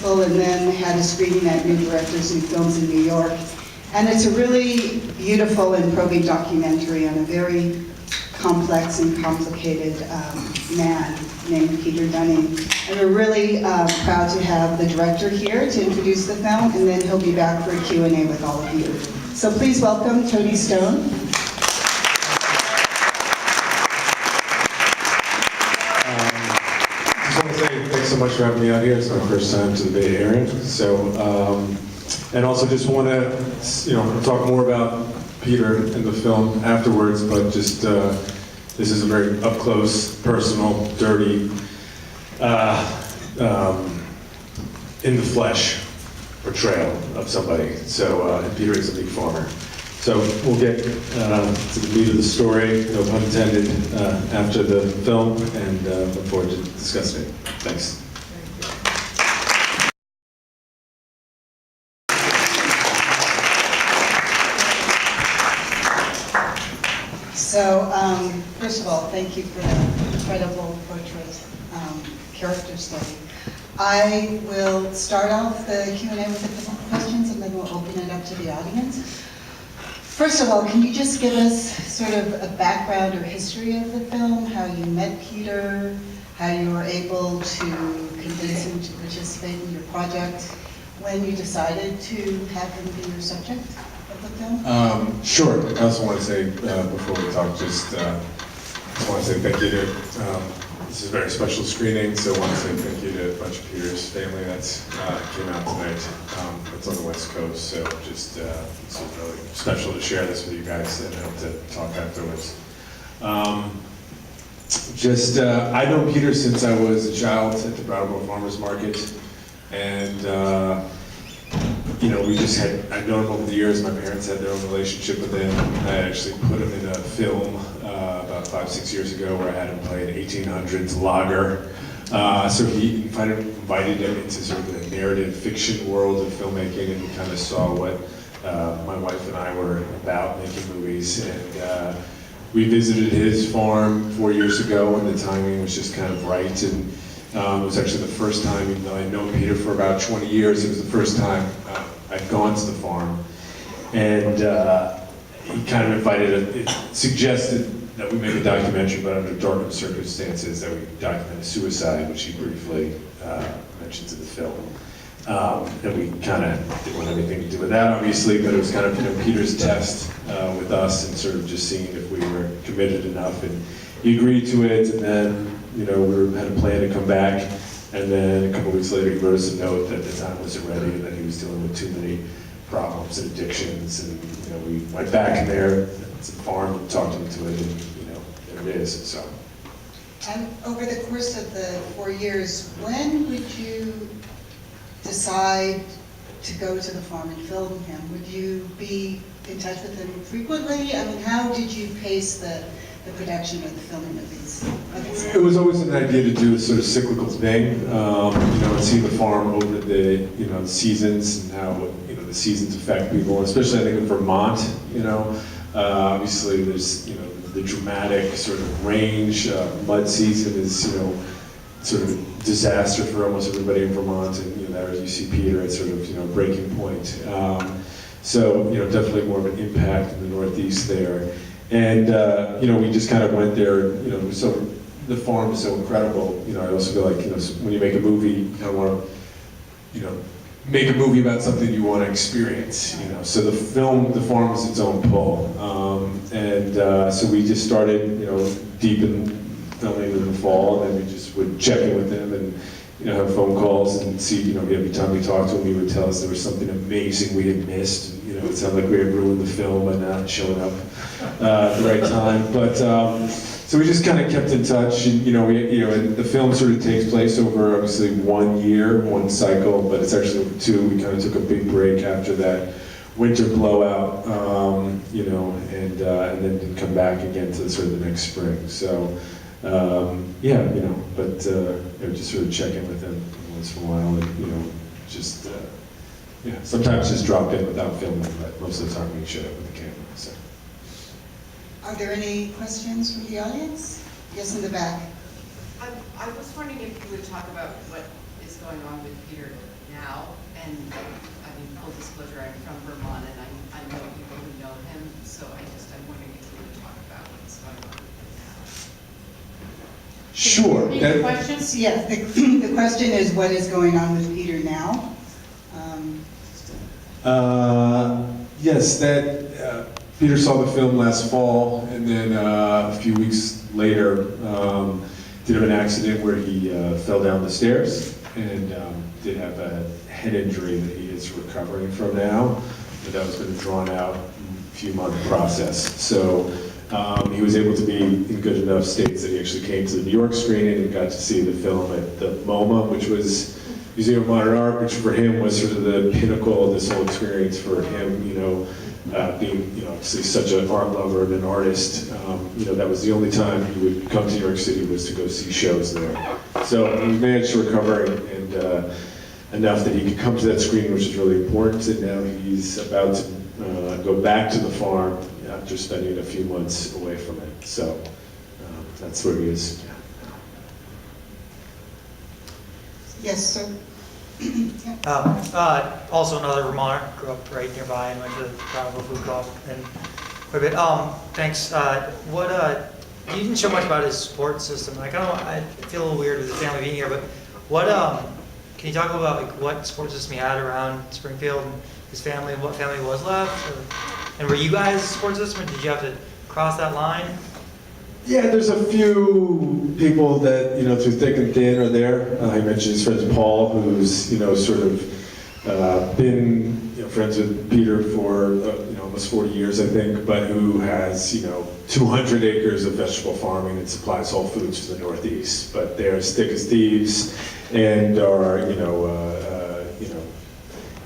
And then had a screening at New Directors, New Films in New York. And it's a really beautiful and probing documentary on a very complex and complicated man named Peter Dunning. And we're really proud to have the director here to introduce the film, and then he'll be back for a Q&A with all of you. So please welcome Tony Stone. Thanks so much for having me out here. It's my first time to the Bay Area. So, and also just want to, talk more about Peter in the film afterwards, but just, this is a very up close, personal, dirty, in the flesh portrayal of somebody. So, and Peter is a big farmer. So we'll get to the meat of the story, no pun intended, after the film, and look forward to discussing it. Thanks. So, first of all, thank you for that incredible portrait character study. I will start off the Q&A with a couple of questions, and then we'll open it up to the audience. First of all, can you just give us sort of a background or history of the film, how you met Peter, how you were able to convince him to participate in your project, when you decided to have him be your subject of the film? Sure. I also want to say, before we talk, just want to say thank you to, this is a very special screening, so I want to say thank you to a bunch of Peter's family that came out tonight. It's on the West Coast, so just it's really special to share this with you guys and to talk afterwards. I've known Peter since I was a child at the Brattleboro Farmers Market, and we just I've known him over the years. My parents had their own relationship with him. I actually put him in a film about 5-6 years ago where I had him play an 1800s lager. So he invited him into sort of the narrative fiction world of filmmaking, and he kind of saw what my wife and I were about, making movies. And we visited his farm 4 years ago, and the timing was just kind of right. And it was actually the first time, even though I'd known Peter for about 20 years, it was the first time I'd gone to the farm. And he kind of suggested that we make a documentary, but under darker circumstances, that we document a suicide, which he briefly mentions in the film. And we kind of didn't want anything to do with that, obviously, but it was kind of Peter's test with us, and sort of just seeing if we were committed enough. And he agreed to it, and then we had a plan to come back, and then a couple weeks later he wrote us a note that the time wasn't ready and that he was dealing with too many problems and addictions, and we went back in there to the farm and talked him into it, and there it is. So. And over the course of the 4 years, when would you decide to go to the farm and film him? Would you be in touch with him frequently? I mean, how did you pace the production or the filming of these? It was always an idea to do a sort of cyclical thing, and see the farm over the seasons, and how the seasons affect people, especially I think in Vermont. Obviously there's the dramatic sort of range. Mud season is sort of disaster for almost everybody in Vermont, and there you see Peter at sort of breaking point. So definitely more of an impact in the Northeast there. And we just kind of went there. So the farm is so incredible. I also feel like when you make a movie, you kind of want to make a movie about something you want to experience. So the farm is its own pull. So we just started deep in filming in the fall, and then we just would check in with him and have phone calls and see. Every time we talked to him, he would tell us there was something amazing we had missed. It sounded like we had ruined the film by not showing up at the right time. But so we just kind of kept in touch. And, and the film sort of takes place over obviously 1 year, one cycle, but it's actually over 2. We kind of took a big break after that winter blowout, and then didn't come back again to sort of the next spring. So just sort of check in with him once in a while, and sometimes just drop in without filming, but most of the time we shut up with the camera. So. Are there any questions from the audience? Yes, in the back. I was wondering if you would talk about what is going on with Peter now, and I mean, full disclosure, I'm from Vermont, and I know people who know him, so I'm wondering if you would talk about what's going on now. Sure. Repeat the questions? Yeah, the question is what is going on with Peter now? Yes, Peter saw the film last fall, and then a few weeks later did have an accident where he fell down the stairs and did have a head injury that he is recovering from now. But that was been a drawn out few month process. So he was able to be in good enough states that he actually came to the New York screening and got to see the film at the MoMA, which was Museum of Modern Art, which for him was sort of the pinnacle of this whole experience for him, being, obviously such an art lover and an artist. That was the only time he would come to New York City was to go see shows there. So he managed to recover and enough that he could come to that screening, which is really important. And now he's about to go back to the farm after spending a few months away from it. So that's where he is. Yes, sir. Also another Vermonter, grew up right nearby and went to the Brattleboro Food Co-op and quite a bit. Thanks. You didn't show much about his support system. I feel a little weird with the family being here, but can you talk about what support system he had around Springfield and his family and what family was left? And were you guys a support system, or did you have to cross that line? Yeah, there's a few people that, through thick and thin are there. I mentioned his friend Paul, who's, sort of been, friends with Peter for, almost 40 years, I think, but who has, 200 acres of vegetable farming and supplies whole foods to the Northeast. But they're as thick as thieves and are,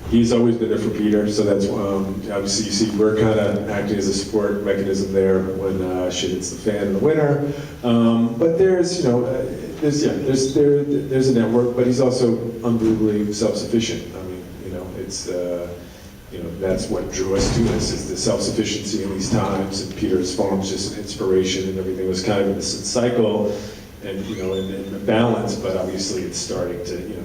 he's always been there for Peter, so that's obviously you see we're kind of acting as a support mechanism there when shit hits the fan in the winter. But there's there's a network, but he's also unbelievably self-sufficient. I mean, it's that's what drew us to this is the self-sufficiency in these times. And Peter's farm was just an inspiration, and everything was kind of in this cycle and in a balance. But obviously, it's starting to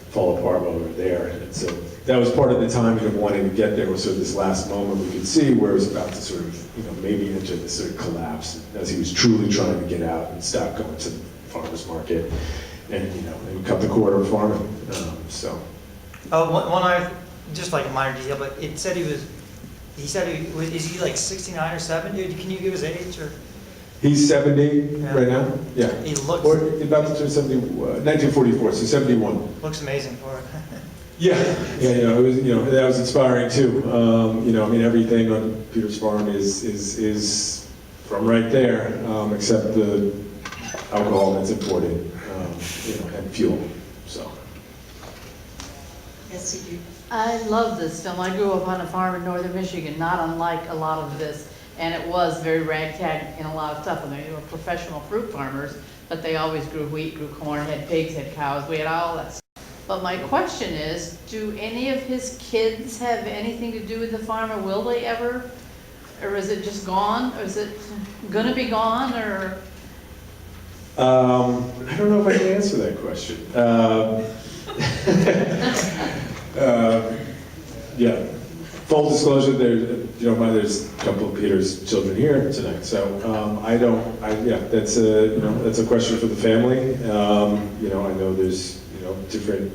fall apart while we were there. And so that was part of the timing of wanting to get there was sort of this last moment we could see where it was about to sort of, maybe enter this sort of collapse as he was truly trying to get out and stop going to the farmer's market and, and cut the cord of farming. Just like a minor detail, but it said is he like 69 or 70? Can you give his age or? He's 70 right now. Yeah. He looks. Or about to turn 70, 1944, so 71. Looks amazing for it. Yeah. It was, that was inspiring too. Everything on Peter's farm is from right there, except the alcohol that's imported, and fuel. So. Yes, you do. I love this film. I grew up on a farm in northern Michigan, not unlike a lot of this. And it was very ragtag in a lot of stuff. I mean, they were professional fruit farmers, but they always grew wheat, grew corn, had pigs, had cows. We had all that stuff. But my question is, do any of his kids have anything to do with the farm, or will they ever? Or is it just gone? Or is it going to be gone? Or? I don't know if I can answer that question. Yeah. Full disclosure, there's a couple of Peter's children here tonight, so that's a question for the family. I know there's different.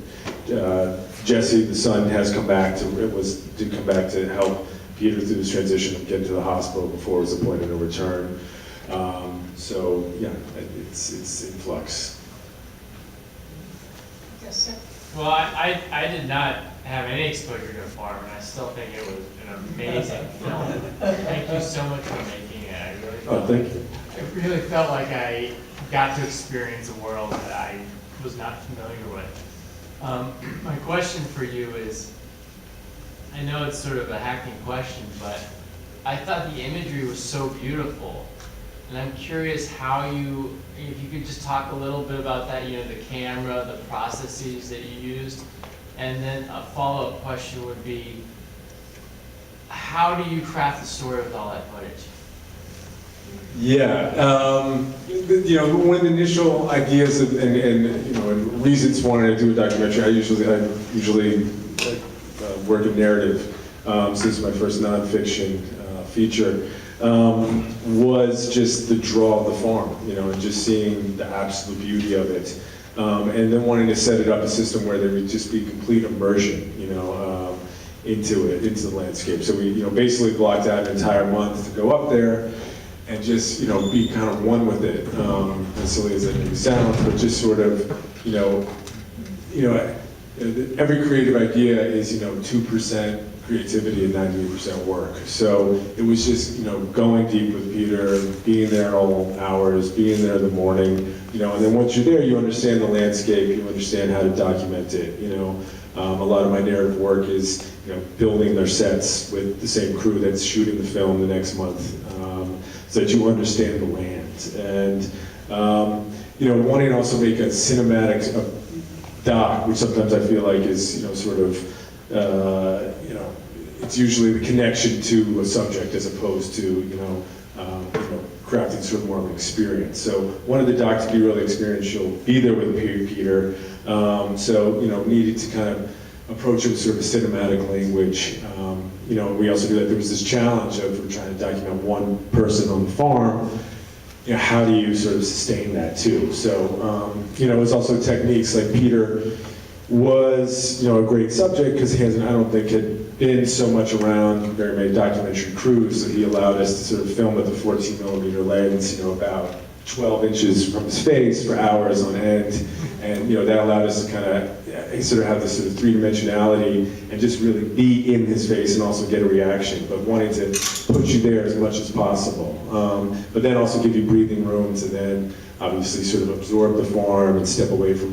Jesse, the son, has come back did come back to help Peter through this transition of getting to the hospital before his appointment and return. It's in flux. Yes, sir. Well, I did not have any exposure to a farm, and I still think it was an amazing film. Thank you so much for making it. I really felt Thank you. I really felt like I got to experience a world that I was not familiar with. My question for you is, I know it's sort of a hacking question, but I thought the imagery was so beautiful. And I'm curious if you could just talk a little bit about that, the camera, the processes that you used. And then a follow-up question would be, how do you craft the story with all that footage? Yeah, one of the initial ideas and reasons wanting to do a documentary, I usually work in narrative since my first nonfiction feature, was just the draw of the farm, and just seeing the absolute beauty of it. And then wanting to set it up a system where there would just be complete immersion, into it, into the landscape. So we, basically blocked out an entire month to go up there and just, be kind of one with it, as silly as that may sound, but just sort of, every creative idea is, 2% creativity and 98% work. So it was just, going deep with Peter, being there all hours, being there in the morning, and then once you're there, you understand the landscape, you understand how to document it, A lot of my narrative work is, building their sets with the same crew that's shooting the film the next month, so that you understand the land. And, wanting to also make a cinematic doc, which sometimes I feel like is, sort of, it's usually the connection to a subject as opposed to, crafting sort of more of an experience. So wanted the doc to be really experiential, be there with Peter. So, needed to kind of approach it with sort of a cinematic language. We also knew that there was this challenge of we're trying to document one person on the farm. How do you sort of sustain that too? So, it was also techniques like Peter was, a great subject because he hasn't, I don't think, had been so much around very many documentary crews, so he allowed us to sort of film with a 14mm lens, about 12 inches from his face for hours on end. And that allowed us to kind of sort of have this sort of three-dimensionality and just really be in his face and also get a reaction, but wanting to put you there as much as possible. But then also give you breathing room to then obviously sort of absorb the farm and step away from,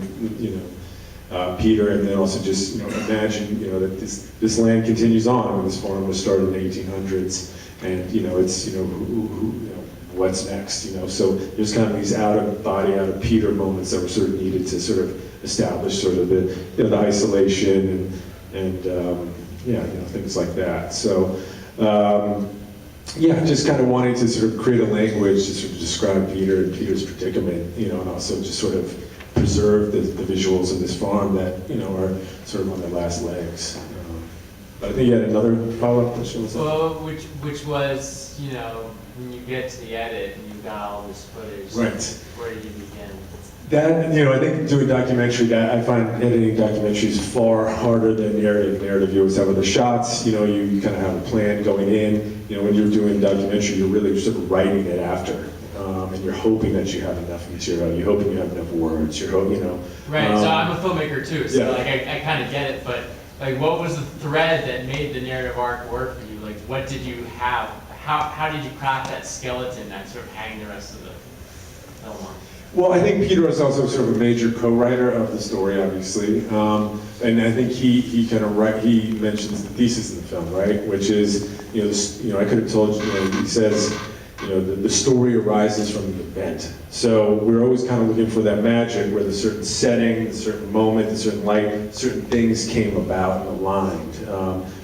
Peter, and then also just, imagine, that this land continues on. When this farm was started in the 1800s, and, it's, what's next, So there's kind of these out-of-body, out-of-Peter moments that were sort of needed to sort of establish sort of the, the isolation and things like that. So, just kind of wanting to sort of create a language to sort of describe Peter and Peter's predicament, and also just sort of preserve the visuals of this farm that, are sort of on their last legs. But I think you had another follow-up question. Well, which was, when you get to the edit and you've got all this footage, right. Where do you begin? That, I think doing documentary, that I find editing documentaries far harder than narrative. Narrative, you always have other shots, you kind of have a plan going in. When you're doing documentary, you're really sort of writing it after. And you're hoping that you have enough material, you're hoping you have enough words, you're hoping, Right, so I'm a filmmaker too, so yeah. I kind of get it, but like what was the thread that made the narrative arc work for you? Like what did you have, how did you craft that skeleton that sort of hang the rest of the film on? Well, I think Peter was also sort of a major co-writer of the story, obviously, and I think he mentions the thesis in the film, right? Which is, I could have told you, he says, the story arises from the event. So we're always kind of looking for that magic where the certain setting, the certain moment, the certain light, certain things came about and aligned.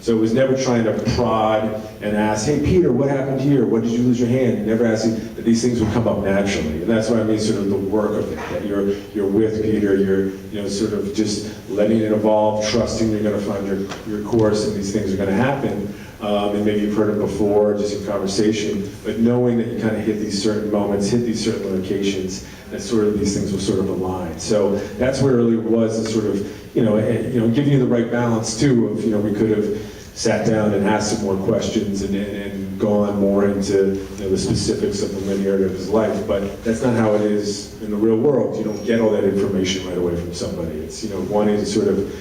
So it was never trying to prod and ask, hey Peter, what happened here? What did you lose your hand? Never asking that these things would come up naturally. And that's what I mean, sort of the work of it, that you're with Peter, you're sort of just letting it evolve, trusting you're gonna find your course and these things are gonna happen. And maybe you've heard it before, just in conversation, but knowing that you kind of hit these certain moments, hit these certain locations, that sort of these things will sort of align. So that's where it really was a sort of, giving you the right balance too of, we could have sat down and asked some more questions and gone more into the specifics of the linearity of his life, but that's not how it is in the real world. You don't get all that information right away from somebody. It's, wanting to sort of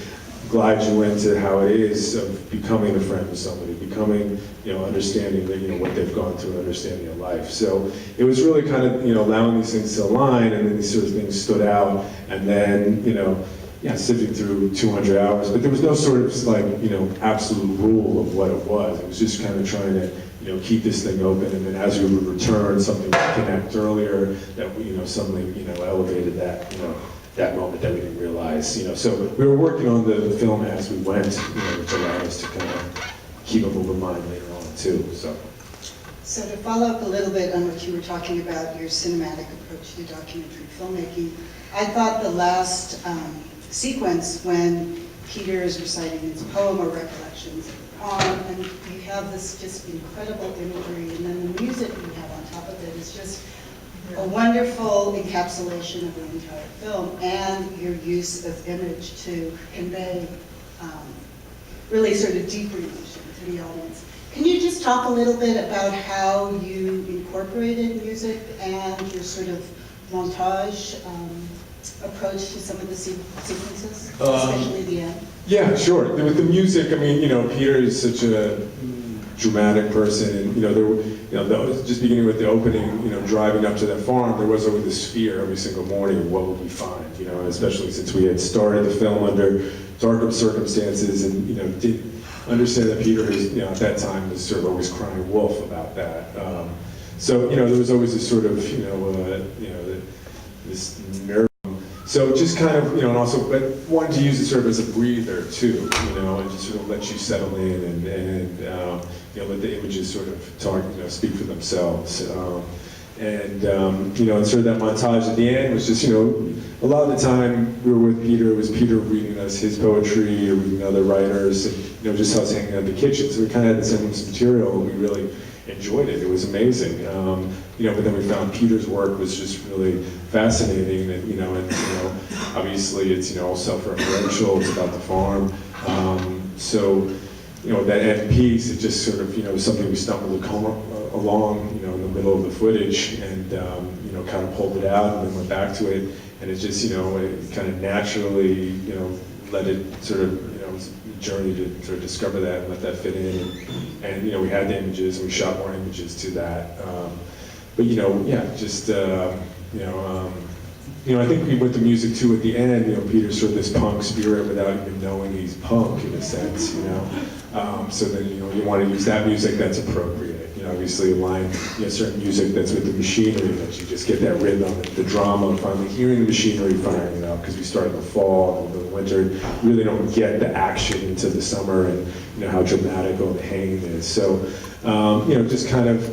glide you into how it is of becoming a friend with somebody, becoming, understanding that, what they've gone through and understanding their life. So it was really kind of, allowing these things to align, and then these sort of things stood out, and then, sifting through 200 hours, but there was no sort of like, absolute rule of what it was. It was just kind of trying to, keep this thing open, and then as we would return, something to connect earlier that, something, elevated that, that moment that we didn't realize, So we were working on the film as we went, which allowed us to kind of keep a little mind later on too, so. So to follow up a little bit on what you were talking about, your cinematic approach to documentary filmmaking, I thought the last sequence when Peter is reciting his poem or recollections of the pond, and you have this just incredible imagery, and then the music you have on top of it is just a wonderful encapsulation of the entire film, and your use of image to convey really sort of deeper emotion to the audience. Can you just talk a little bit about how you incorporated music and your sort of montage approach to some of the sequences, especially the end? Yeah, sure. With the music, I mean, Peter is such a dramatic person, and just beginning with the opening, driving up to that farm, there was always this fear every single morning of what would we find, and especially since we had started the film under darker circumstances, and did understand that Peter is, at that time was sort of always crying wolf about that. So there was always this sort of, this nerve. So just kind of, and also, but wanted to use it sort of as a breather too, and just sort of let you settle in and let the images sort of talk, speak for themselves. And sort of that montage at the end was just, a lot of the time we were with Peter, it was Peter reading us his poetry or reading other writers, and just us hanging out in the kitchen. So we kind of had this endless material, and we really enjoyed it. It was amazing. But then we found Peter's work was just really fascinating, and obviously it's all self-referential. It's about the farm. So that end piece, it just sort of was something we stumbled along, in the middle of the footage, and kind of pulled it out, and then went back to it, and it just it kind of naturally let it sort of journey to sort of discover that and let that fit in, and we had the images, and we shot more images to that. But I think with the music too at the end, Peter's sort of this punk spirit without even knowing he's punk in a sense, So then you want to use that music that's appropriate. Obviously align certain music that's with the machinery, that you just get that rhythm, the drama, finally hearing the machinery firing it up, because we start in the fall and the winter, you really don't get the action into the summer, and how dramatic all the haying is. So just kind of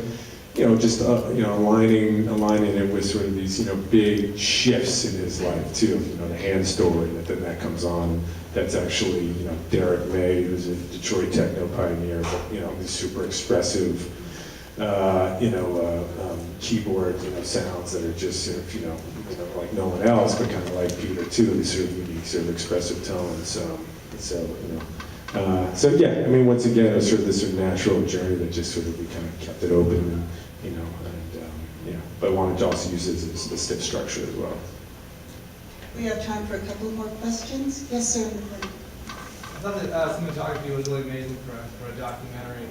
aligning it with sort of these big shifts in his life too. The hand story that comes on. That's actually Derek May, who's a Detroit techno pioneer, but he's super expressive. Keyboard sounds that are just sort of like no one else, but kind of like Peter too. These sort of unique, sort of expressive tones. So yeah, I mean, once again, it was sort of this sort of natural journey that just sort of we kind of kept it open, and but I wanted to also use it as a stiff structure as well. We have time for a couple more questions. Yes, sir. I thought that cinematography was really amazing for a documentary.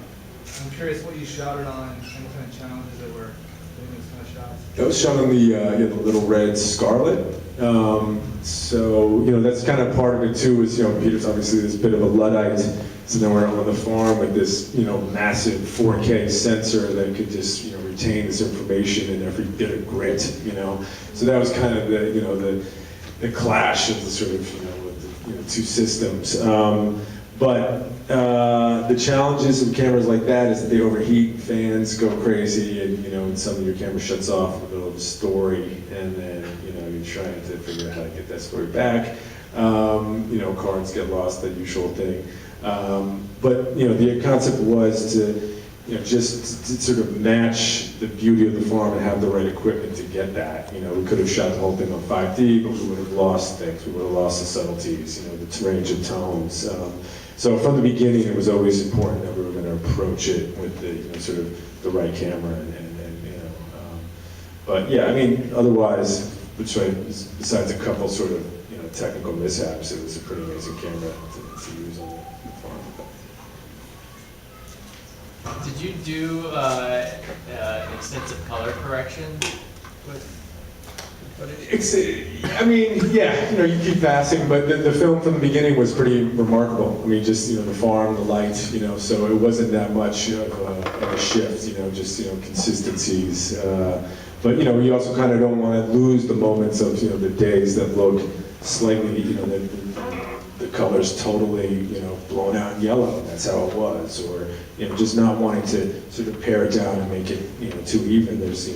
I'm curious what you shot it on and what kind of challenges there were doing those kind of shots. That was shot on the Little Red Scarlet. So that's kind of part of it too. Is Peter's obviously this bit of a Luddite, so then we're on the farm with this massive 4K sensor that could just retain this information in every bit of grit. So that was kind of the clash of the sort of with the two systems. But the challenges of cameras like that is that they overheat, fans go crazy, and some of your camera shuts off in the middle of a story, and then you're trying to figure out how to get that story back. Cards get lost, that usual thing. But the concept was to just to sort of match the beauty of the farm and have the right equipment to get that. We could have shot the whole thing on 5D, but we would have lost things. We would have lost the subtleties, the range of tones. So from the beginning, it was always important that we were going to approach it with the sort of the right camera, but yeah, I mean, otherwise, besides a couple sort of technical mishaps, it was a pretty amazing camera to use on the farm. Did you do extensive color correction with? I mean, yeah, you keep passing, but the film from the beginning was pretty remarkable. I mean, just, the farm, the light, so it wasn't that much of a shift, just, consistencies. But, you also kind of don't want to lose the moments of, the days that look slightly, the color's totally, blown out in yellow, and that's how it was, or, just not wanting to sort of pare it down and make it, too even. There's,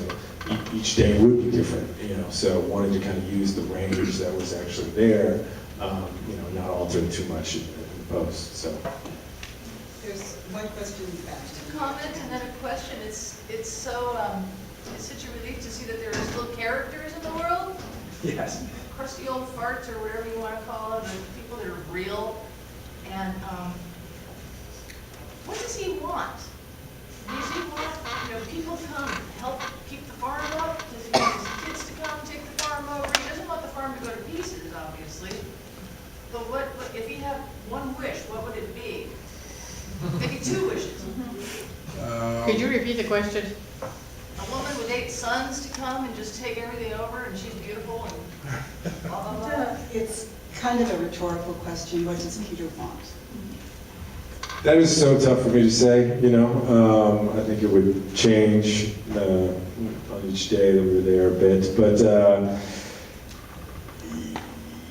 each day would be different, so wanting to kind of use the range that was actually there, not alter it too much in post, so. There's one question back. Comment and then a question. It's such a relief to see that there are still characters in the world. Yes. Crusty old farts or whatever you want to call them, and people that are real. And what does he want? Does he want, people to come help keep the farm up? Does he want his kids to come take the farm over? He doesn't want the farm to go to pieces, obviously. But what if he had one wish, what would it be? Maybe 2 wishes. Could you repeat the question? A woman with 8 sons to come and just take everything over, and she's beautiful and blah, blah, blah. It's kind of a rhetorical question. What does Peter want? That is so tough for me to say, I think it would change on each day that we were there a bit, but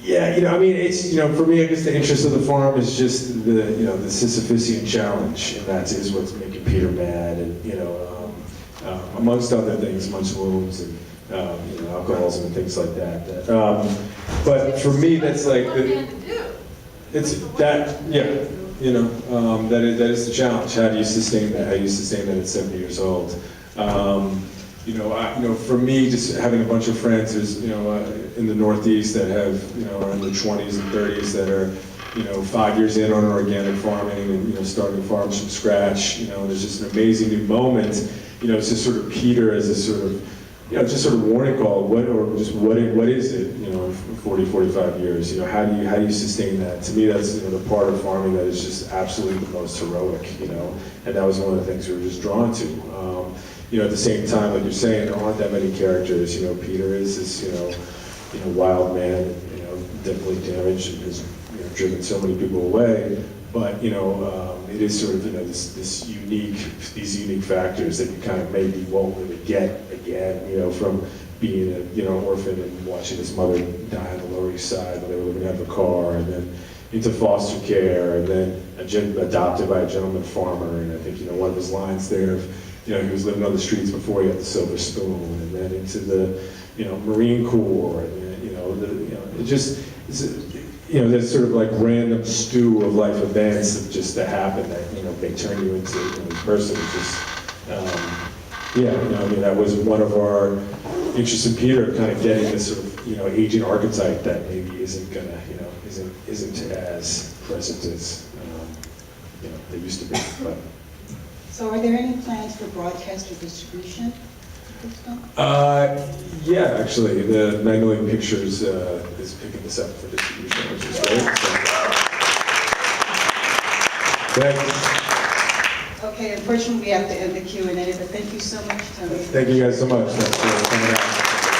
yeah, it's, for me, I guess the interest of the farm is just the Sisyphusian challenge, and that is what's making Peter mad, and, amongst other things, amongst wounds and, alcoholism and things like that. But for me, that's like, What a man to do. it's that, yeah, that is the challenge. How do you sustain that? How do you sustain that at 70 years old? For me, just having a bunch of friends who's, in the Northeast that have, are in their 20s and 30s that are, 5 years in on organic farming and, starting farms from scratch, there's just an amazing new moment. It's just sort of Peter as a sort of, just sort of warning call. What is it, in 40, 45 years? How do you sustain that? To me, that's, the part of farming that is just absolutely the most heroic, and that was one of the things we were just drawn to. At the same time, like you're saying, there aren't that many characters. Peter is this, wild man, and, definitely damaged and has, driven so many people away. But, it is sort of, these unique factors that you kind of maybe won't really get again, from being an orphan and watching his mother die on the Lower East Side when they were living out of a car, and then into foster care, and then adopted by a gentleman farmer. And I think, one of his lines there of, he was living on the streets before he had the silver spoon, and then into the, Marine Corps, and then, it just, there's sort of like random stew of life events that happen that, may turn you into this person. Just, that was one of our interests in Peter, kind of getting this sort of, aging archetype that maybe isn't gonna, isn't as present as, they used to be, but. So are there any plans for broadcast or distribution? Yeah, actually, the Magnolia Pictures is picking this up for distribution, which is great. So. Thanks. Okay, unfortunately, we have to end the Q&A, but thank you so much, Tony. Thank you guys so much. Thanks for coming out.